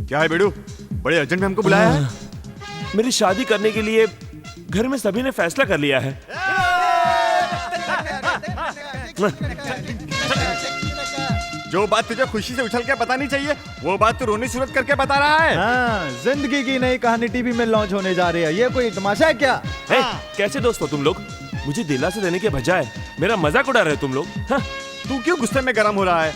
क्या है बेडू, बड़े अर्जेंट में हमको बुलाया है? मेरी शादी करने के लिए घर में सभी ने फैसला कर लिया है। जो बात तुझे खुशी से उछल के बतानी चाहिए वो बात तू रोनी सूरत करके बता रहा है। हाँ, जिंदगी की नई कहानी टीवी में लॉन्च होने जा रही है। ये कोई तमाशा है क्या? कैसे दोस्त हो तुम लोग? मुझे दिलासा देने के बजाय मेरा मजाक उड़ा रहे तुम लोग। हाँ? तू क्यों गुस्से में गर्म हो रहा है?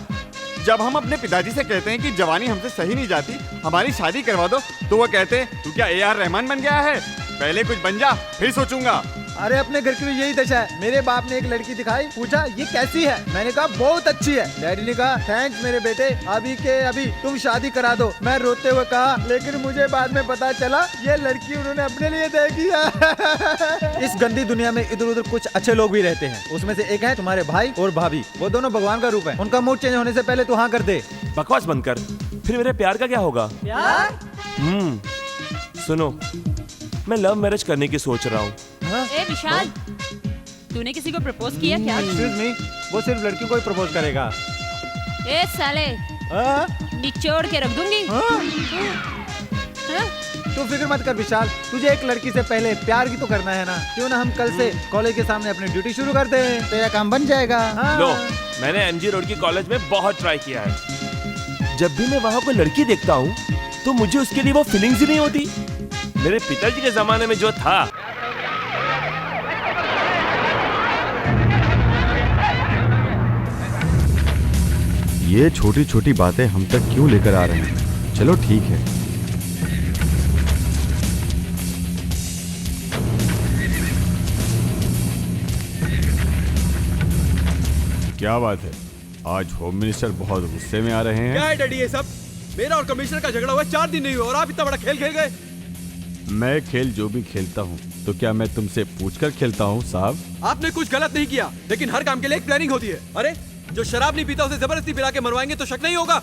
जब हम अपने पिताजी से कहते हैं कि जवानी हमसे सही नहीं जाती, हमारी शादी करवा दो, तो वो कहते हैं तू क्या AR रहमान बन गया है? पहले कुछ बन जा फिर सोचूंगा। अरे अपने घर की भी यही दशा है। मेरे बाप ने एक लड़की दिखाई, पूछा ये कैसी है, मैंने कहा बहुत अच्छी है। डैडी ने कहा थैंक्स मेरे बेटे, अभी के अभी तुम शादी करा दो। मैं रोते हुए कहा लेकिन मुझे बाद में पता चला ये लड़की उन्होंने अपने लिए देखी है। इस गंदी दुनिया में इधर उधर कुछ अच्छे लोग भी रहते हैं, उसमें से एक है तुम्हारे भाई और भाभी। वो दोनों भगवान का रूप है। उनका मूड चेंज होने से पहले तू हाँ कर दे। बकवास बंद कर। फिर मेरे प्यार का क्या होगा? सुनो, मैं लव मैरिज करने की सोच रहा हूँ। ए विशाल, तूने किसी को प्रपोज किया क्या? एक्सक्यूज मी, वो सिर्फ लड़कियों को ही प्रपोज करेगा। ए साले, निचोड़ के रख दूंगी। तू फिक्र मत कर विशाल, तुझे एक लड़की से पहले प्यार भी तो करना है ना। क्यों ना हम कल से कॉलेज के सामने अपनी ड्यूटी शुरू कर दे, तेरा काम बन जाएगा। लो, मैंने MG रोड की कॉलेज में बहुत ट्राई किया है। जब भी मैं वहाँ कोई लड़की देखता हूँ तो मुझे उसके लिए वो फीलिंग्स ही नहीं होती। मेरे पिताजी के जमाने में जो था। ये छोटी छोटी बातें हम तक क्यों लेकर आ रहे हैं? चलो ठीक है। क्या बात है, आज होम मिनिस्टर बहुत गुस्से में आ रहे हैं। क्या है डैडी ये सब? मेरा और कमिश्नर का झगड़ा हुआ 4 दिन नहीं हुआ और आप इतना बड़ा खेल खेल गए। मैं खेल जो भी खेलता हूँ तो क्या मैं तुमसे पूछकर खेलता हूँ साहब? आपने कुछ गलत नहीं किया, लेकिन हर काम के लिए एक प्लानिंग होती है। अरे जो शराब नहीं पीता उसे जबरदस्ती पिला के मरवाएंगे तो शक नहीं होगा।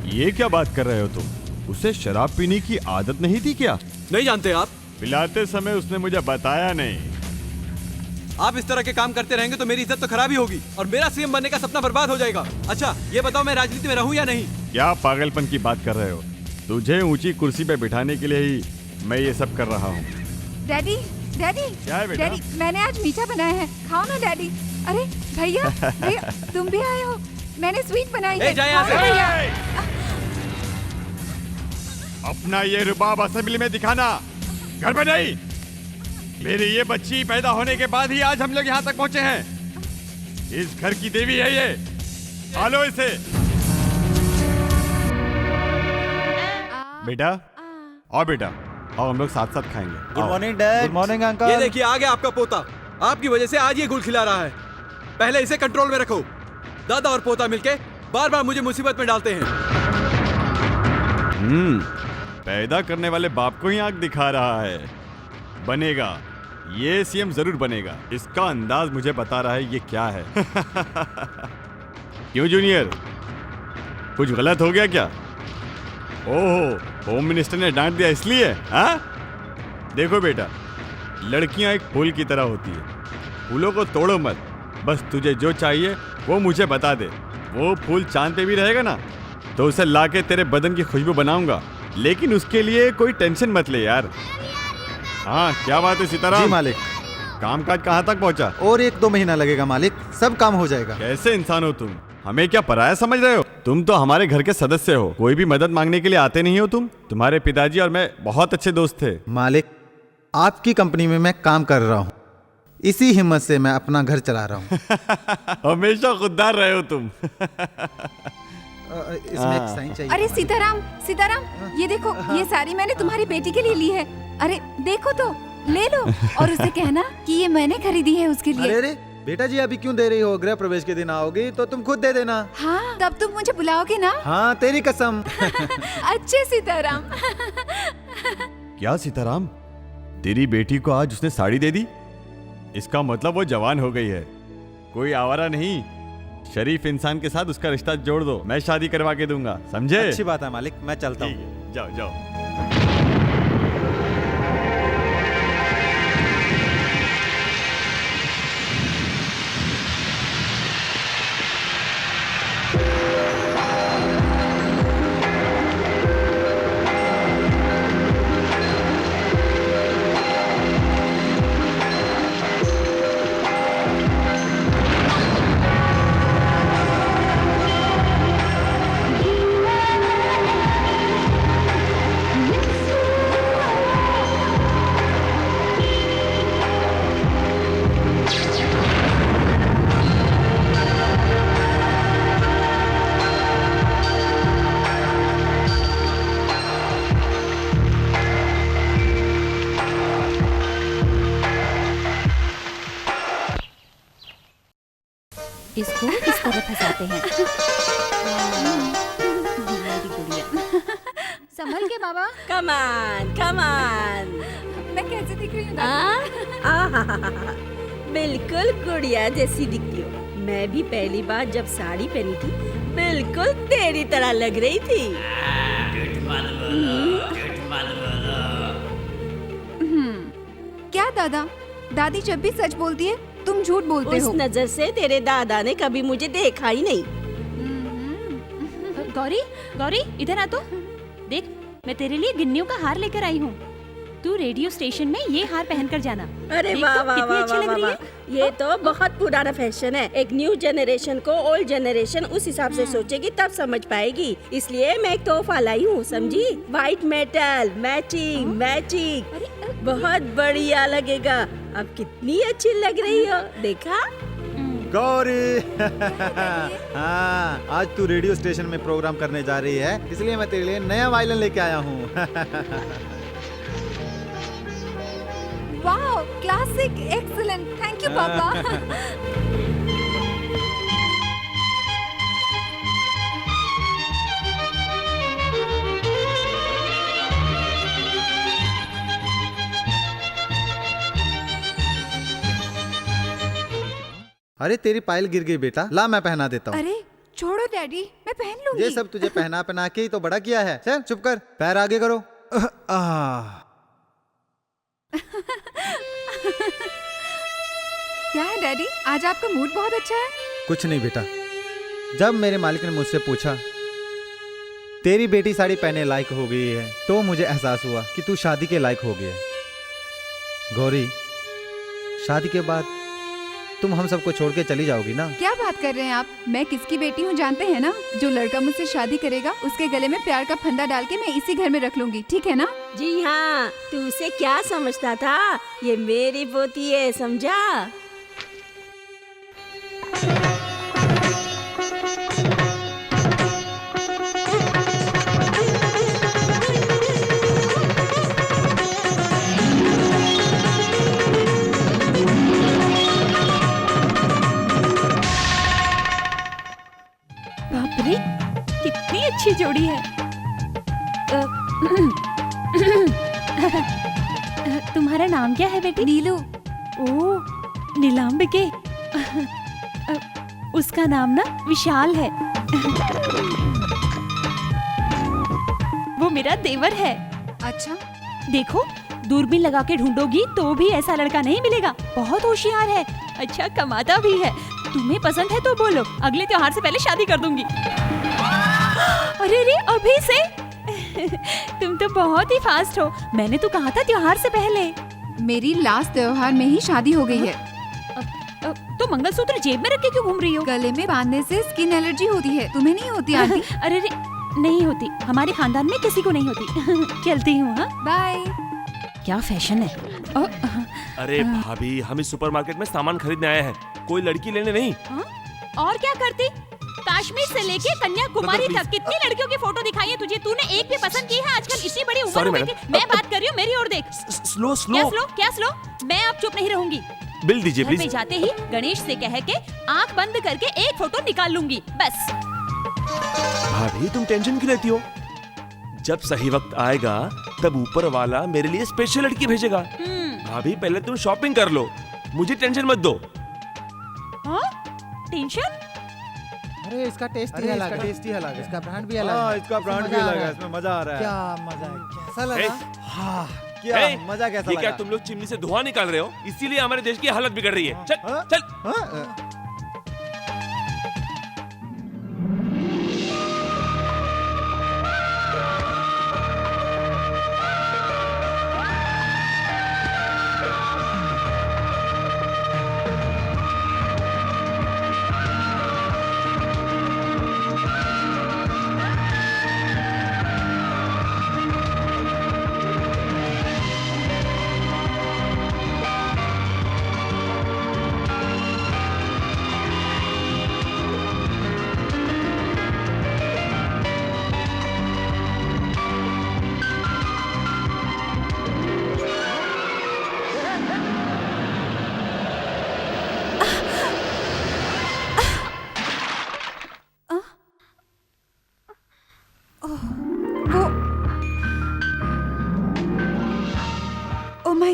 ये क्या बात कर रहे हो तुम? उसे शराब पीने की आदत नहीं थी क्या? नहीं जानते आप? पिलाते समय उसने मुझे बताया नहीं। आप इस तरह के काम करते रहेंगे तो मेरी इज्जत तो खराब ही होगी और मेरा CM बनने का सपना बर्बाद हो जाएगा। अच्छा ये बताओ, मैं राजनीति में रहूं या नहीं? क्या पागलपन की बात कर रहे हो? तुझे ऊंची कुर्सी पे बिठाने के लिए ही मैं ये सब कर रहा हूँ। डैडी, डैडी, क्या है बेटा? डैडी, मैंने आज मीठा बनाया है, खाओ ना डैडी। अरे भैया, भैया तुम भी आए हो, मैंने स्वीट बनाई है, जाए यहाँ खाओ ना से। भैया। अपना ये रुबाब असेंबली में दिखाना, घर में नहीं। मेरी ये बच्ची पैदा होने के बाद ही आज हम लोग यहाँ तक पहुँचे हैं। इस घर की देवी है ये, पालो इसे। बेटा आओ, बेटा आओ, हम लोग साथ साथ खाएंगे। Good morning dad. Good morning uncle. ये देखिए आ गया आपका पोता। आपकी वजह से आज ये गुल खिला रहा है। पहले इसे कंट्रोल में रखो। दादा और पोता मिलके बार बार मुझे मुसीबत में डालते हैं। पैदा करने वाले बाप को ही आंख दिखा रहा है। बनेगा, ये CM जरूर बनेगा। इसका अंदाज मुझे बता रहा है ये क्या है। क्यों जूनियर, कुछ गलत हो गया क्या? ओहो, होम मिनिस्टर ने डांट दिया इसलिए? हाँ? देखो बेटा, लड़कियां एक फूल की तरह होती है। फूलों को तोड़ो मत, बस तुझे जो चाहिए वो मुझे बता दे। वो फूल चांद पे भी रहेगा ना तो उसे लाके तेरे बदन की खुशबू बनाऊंगा, लेकिन उसके लिए कोई टेंशन मत ले यार। हाँ क्या बात है सीताराम? जी मालिक। कामकाज कहाँ तक पहुँचा? और 1-2 महीना लगेगा मालिक, सब काम हो जाएगा। कैसे इंसान हो तुम? हमें क्या पराया समझ रहे हो? तुम तो हमारे घर के सदस्य हो, कोई भी मदद मांगने के लिए आते नहीं हो तुम। तुम्हारे पिताजी और मैं बहुत अच्छे दोस्त थे। मालिक, आपकी कंपनी में मैं काम कर रहा हूँ, इसी हिम्मत से मैं अपना घर चला रहा हूँ। हमेशा खुददार रहे हो तुम। इसमें एक साइन चाहिए। अरे सीताराम, सीताराम, ये देखो, ये साड़ी मैंने तुम्हारी बेटी के लिए ली है। अरे देखो तो, ले लो और उसे कहना कि ये मैंने खरीदी है उसके लिए। अरे बेटा जी अभी क्यों दे रही हो? गृह प्रवेश के दिन आओगी तो तुम खुद दे देना। हाँ, तब तुम मुझे बुलाओगे ना? हाँ तेरी कसम। अच्छे सीताराम। क्या सीताराम, तेरी बेटी को आज उसने साड़ी दे दी? इसका मतलब वो जवान हो गई है, कोई आवारा नहीं। शरीफ इंसान के साथ उसका रिश्ता जोड़ दो, मैं शादी करवा के दूंगा, समझे? अच्छी बात है मालिक, मैं चलता हूँ। ठीक है, जाओ जाओ। इसको इस तरह फंसाते हैं। मेरी गुड़िया। संभल के बाबा। कमान कमान। मैं कैसे दिख रही हूँ दादी? बिल्कुल गुड़िया जैसी दिखती हो। मैं भी पहली बार जब साड़ी पहनी थी बिल्कुल तेरी तरह लग रही थी। क्या दादा? दादी जब भी सच बोलती है तुम झूठ बोलते उस हो। नजर से तेरे दादा ने कभी मुझे देखा ही नहीं। गौरी, गौरी इधर आ तो। देख, मैं तेरे लिए गिन्नियों का हार लेकर आई हूँ। तू रेडियो स्टेशन में ये हार पहनकर जाना। अरे देख वाह तो, वाह कितनी वाह अच्छी वाह लग वाह रही वाह। है। ये तो बहुत पुराना फैशन है। एक न्यू जनरेशन को ओल्ड जनरेशन उस हिसाब से सोचेगी तब समझ पाएगी। इसलिए मैं एक तोहफा लाई हूँ, समझी? व्हाइट मेटल मैचिंग मैचिंग, बहुत बढ़िया लगेगा। अब कितनी अच्छी लग रही हो, देखा? गौरी हाँ, आज तू रेडियो स्टेशन में प्रोग्राम करने जा रही है, इसलिए मैं तेरे लिए नया वायलिन लेके आया हूँ। वाह, क्लासिक, एक्सीलेंट, थैंक यू पापा। अरे तेरी पायल गिर गई बेटा, ला मैं पहना देता हूँ। अरे छोड़ो डैडी, मैं पहन लूंगी। ये सब तुझे पहना पहना के ही तो बड़ा किया है। चल चुप कर, पैर आगे करो। क्या है डैडी, आज आपका मूड बहुत अच्छा है। कुछ नहीं बेटा, जब मेरे मालिक ने मुझसे पूछा तेरी बेटी साड़ी पहनने लायक हो गई है, तो मुझे एहसास हुआ कि तू शादी के लायक हो गया है। गौरी, शादी के बाद तुम हम सबको छोड़ के चली जाओगी ना? क्या बात कर रहे हैं आप? मैं किसकी बेटी हूँ जानते हैं ना? जो लड़का मुझसे शादी करेगा उसके गले में प्यार का फंदा डाल के मैं इसी घर में रख लूंगी, ठीक है ना? जी हाँ, तू उसे क्या समझता था? ये मेरी पोती है, समझा? बाप रे, कितनी अच्छी जोड़ी है। तुम्हारा नाम क्या है बेटी? नीलू। ओह, नीलांबिके। उसका नाम ना विशाल है। वो मेरा देवर है। अच्छा, देखो, दूरबीन लगा के ढूंढोगी तो भी ऐसा लड़का नहीं मिलेगा। बहुत होशियार है, अच्छा कमाता भी है। तुम्हें पसंद है तो बोलो, अगले त्योहार से पहले शादी कर दूंगी। अरे रे, अभी से? तुम तो बहुत ही फास्ट हो। मैंने तो कहा था त्योहार से पहले। मेरी लास्ट त्योहार में ही शादी हो गई है। तो मंगलसूत्र जेब में रख के क्यों घूम रही हो? गले में बांधने से स्किन एलर्जी होती है, तुम्हें नहीं होती आंटी? अरे रे, नहीं होती, हमारे खानदान में किसी को नहीं होती। चलती हूँ। हाँ, बाय। क्या फैशन है। अरे भाभी, हम इस सुपरमार्केट में सामान खरीदने आए हैं, कोई लड़की लेने नहीं। और क्या करती? कश्मीर से लेके कन्याकुमारी तक कितनी लड़कियों की फोटो दिखाई है तुझे? तूने एक भी पसंद की है? आजकल इतनी बड़ी उम्र हो गई थी। मैं बात कर रही हूँ, मेरी ओर देख। स्लो क्या स्लो? मैं अब चुप नहीं रहूंगी। बिल दीजिए घर पे प्लीज। जाते ही गणेश से कह के आंख बंद करके एक फोटो निकाल लूंगी, बस। भाभी, तुम टेंशन क्यों लेती हो? जब सही वक्त आएगा तब ऊपर वाला मेरे लिए स्पेशल लड़की भेजेगा। भाभी, पहले तुम शॉपिंग कर लो, मुझे टेंशन मत दो। टेंशन? अरे इसका टेस्ट ही अलग है, इसका ब्रांड भी अलग है, इसका ब्रांड भी अलग है, इसमें मजा आ रहा है। क्या मजा है, कैसा लगा? हाँ, क्या मजा, कैसा ये लगा? क्या तुम लोग चिमनी से धुआं निकाल रहे हो? इसीलिए हमारे देश की हालत बिगड़ रही है। चल चल।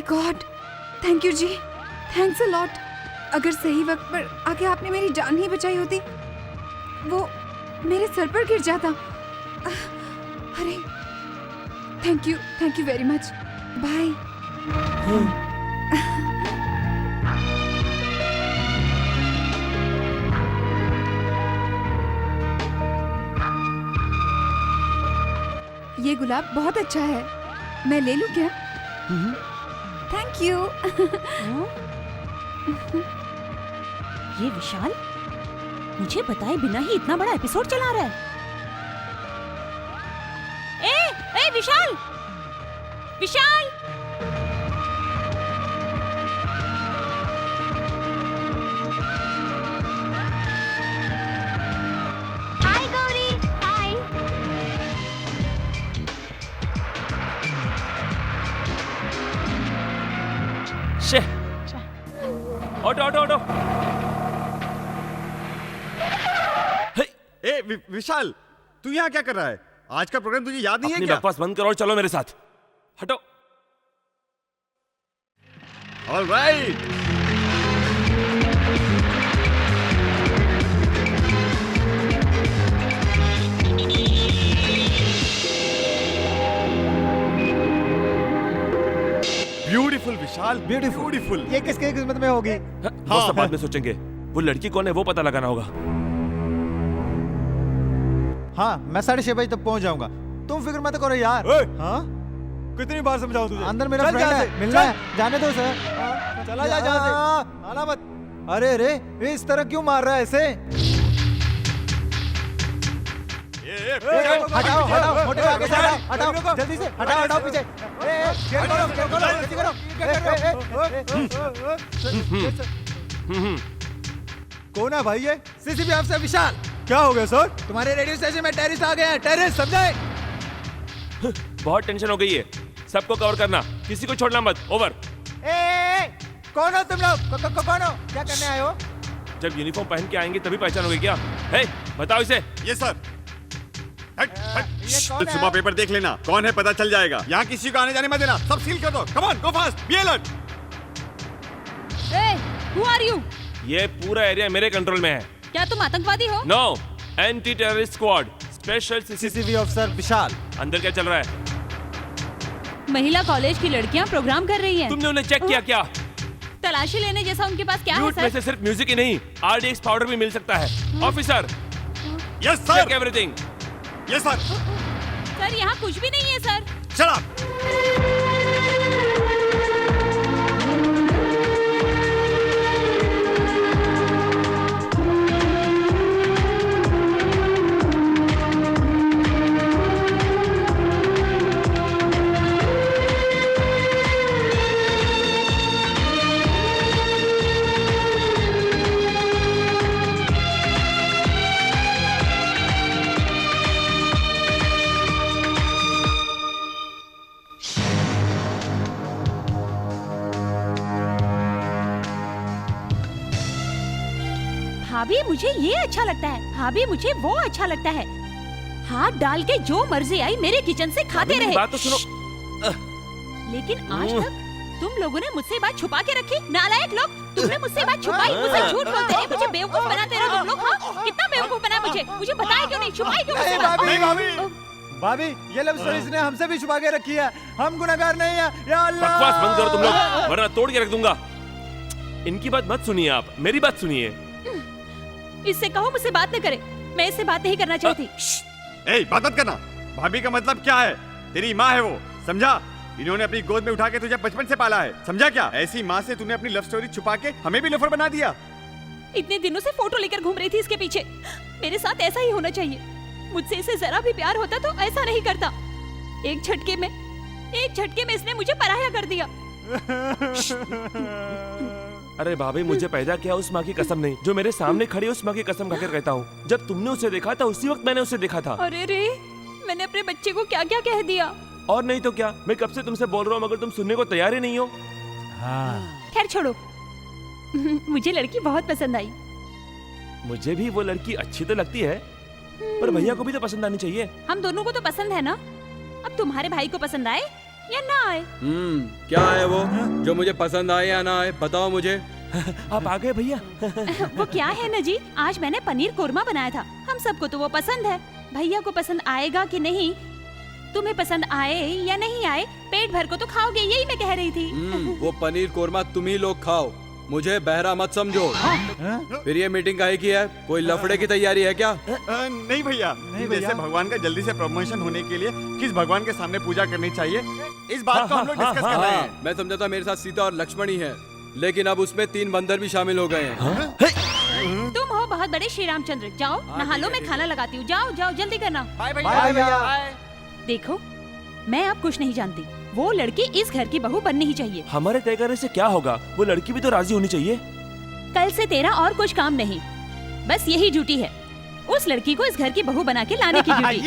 God, thank you ji, thanks a lot. अगर सही वक्त पर आके आपने मेरी जान ही बचाई होती, वो मेरे सर पर गिर जाता। अरे thank you very much. Bye. ये गुलाब बहुत अच्छा है, मैं ले लूं क्या? Thank you. ये विशाल मुझे बताए बिना ही इतना बड़ा एपिसोड चला रहा है। ए विशाल, विशाल! हाय गौरी, हाय। शे ऑटो ऑटो ऑटो। विशाल, तू यहाँ क्या कर रहा है? आज का प्रोग्राम तुझे याद नहीं है अपनी क्या? बकवास बंद करो और चलो मेरे साथ। हटो। All right. ब्यूटीफुल विशाल, ब्यूटीफुल। ये किसके किस्मत में होगी? वो सब बाद में सोचेंगे। वो लड़की कौन है वो पता लगाना होगा। हाँ, मैं 6:30 बजे तक पहुंच जाऊंगा। तुम फिक्र मत करो यार। हाँ? कितनी बार समझाऊं तुझे? अंदर मेरा फ्रेंड है, मिलना है, जाने दो सर। चला जा जहाँ से, आना मत। अरे ये इस तरह क्यों मार रहा है ऐसे? हटाओ, मोटे आगे से हटाओ, जल्दी से हटाओ पीछे। जल्दी करो। कौन है भाई ये? सीसीबी अफसर विशाल। क्या हो गया सर? तुम्हारे रेडियो स्टेशन में टेररिस्ट आ गए हैं, टेररिस्ट, समझे? बहुत टेंशन हो गई है। सबको कवर करना, किसी को छोड़ना मत। ओवर। कौन हो तुम लोग? कौन हो? क्या करने आए हो? जब यूनिफॉर्म पहन के आएंगे तभी पहचानोगे क्या? हे, बताओ इसे। ये सर। ये कौन है? सुबह पेपर देख लेना, कौन है पता चल जाएगा। यहाँ किसी को आने जाने मत देना, सब सील कर दो। Come on, go fast, be alert. Who are you? ये पूरा एरिया मेरे कंट्रोल में है। क्या तुम आतंकवादी हो? No, anti terrorist squad, special CCB अफसर विशाल। अंदर क्या चल रहा है? महिला कॉलेज की लड़कियां प्रोग्राम कर रही हैं। तुमने उन्हें चेक किया क्या? तलाशी लेने जैसा उनके पास क्या है लूट में सर? से सिर्फ म्यूजिक ही नहीं, RDX पाउडर भी मिल सकता है। Officer, yes check sir, everything. Yes sir. Sir यहाँ कुछ भी नहीं है सर। Shut up. भाभी मुझे ये अच्छा लगता है, भाभी मुझे वो अच्छा लगता है। हाथ डाल के जो मर्जी आई मेरे किचन से खाते मेरी रहे। बात तो सुनो। लेकिन आज तक तुम लोगों ने मुझसे बात छुपा के रखी। नालायक लोग, तुमने मुझसे बात छुपाई, मुझसे झूठ बोलते रहे, मुझे बेवकूफ बनाते रहे तुम लोग। हाँ, कितना बेवकूफ बनाया मुझे बताया क्यों नहीं, छुपाई क्यों मुझसे बात? भाभी, ये लव स्टोरी इसने हमसे भी छुपा के रखी है। हम गुनहगार नहीं है, या अल्लाह। बकवास बंद करो तुम लोग, वरना तोड़ के रख दूंगा। इनकी बात मत सुनिए आप, मेरी बात सुनिए। इससे कहो मुझसे बात न करे, मैं इससे बात नहीं करना चाहती। ए, बात मत करना। भाभी का मतलब क्या है? तेरी माँ है वो, समझा? इन्होंने अपनी गोद में उठा के तुझे बचपन से पाला है, समझा क्या? ऐसी माँ से तूने अपनी लव स्टोरी छुपा के हमें भी लफर बना दिया। इतने दिनों से फोटो लेकर घूम रही थी इसके पीछे। मेरे साथ ऐसा ही होना चाहिए। मुझसे इसे जरा भी प्यार होता तो ऐसा नहीं करता। एक झटके में इसने मुझे पराया कर दिया। अरे भाभी, मुझे पैदा किया उस माँ की कसम नहीं, जो मेरे सामने खड़ी उस माँ की कसम खाकर कहता हूँ। जब तुमने उसे देखा था उसी वक्त मैंने उसे देखा था। अरे रे, मैंने अपने बच्चे को क्या क्या कह दिया। और नहीं तो क्या, मैं कब से तुमसे बोल रहा हूँ मगर तुम सुनने को तैयार ही नहीं हो। खैर छोड़ो। मुझे लड़की बहुत पसंद आई। मुझे भी वो लड़की अच्छी तो लगती है, पर भैया को भी तो पसंद आनी चाहिए। हम दोनों को तो पसंद है ना। अब तुम्हारे भाई को पसंद आए या ना आए। क्या है वो जो मुझे पसंद आए या ना आए, बताओ मुझे। आप आ गए भैया। वो क्या है ना जी, आज मैंने पनीर कोरमा बनाया था, हम सबको तो वो पसंद है। भैया को पसंद आएगा कि नहीं, तुम्हें पसंद आए या नहीं आए, पेट भर को तो खाओगे, यही मैं कह रही थी। वो पनीर कोरमा तुम ही लोग खाओ, मुझे बहरा मत समझो। फिर ये मीटिंग काहे की है, कोई लफड़े की तैयारी है क्या? नहीं भैया, जैसे भगवान का जल्दी से प्रमोशन होने के लिए किस भगवान के सामने पूजा करनी चाहिए, इस बात को हम लोग डिस्कस कर रहे हैं। मैं समझा था मेरे साथ सीता और लक्ष्मण ही है, लेकिन अब उसमें 3 बंदर भी शामिल हो गए हैं। तुम हो बहुत बड़े श्री रामचंद्र, जाओ नहा लो, मैं खाना लगाती हूँ, जाओ जाओ जल्दी करना। बाय भैया। देखो मैं अब कुछ नहीं जानती, वो लड़की इस घर की बहू बननी ही चाहिए। हमारे तय करने से क्या होगा, वो लड़की भी तो राजी होनी चाहिए। कल से तेरा और कुछ काम नहीं, बस यही ड्यूटी है, उस लड़की को इस घर की बहू बना के लाने की ड्यूटी।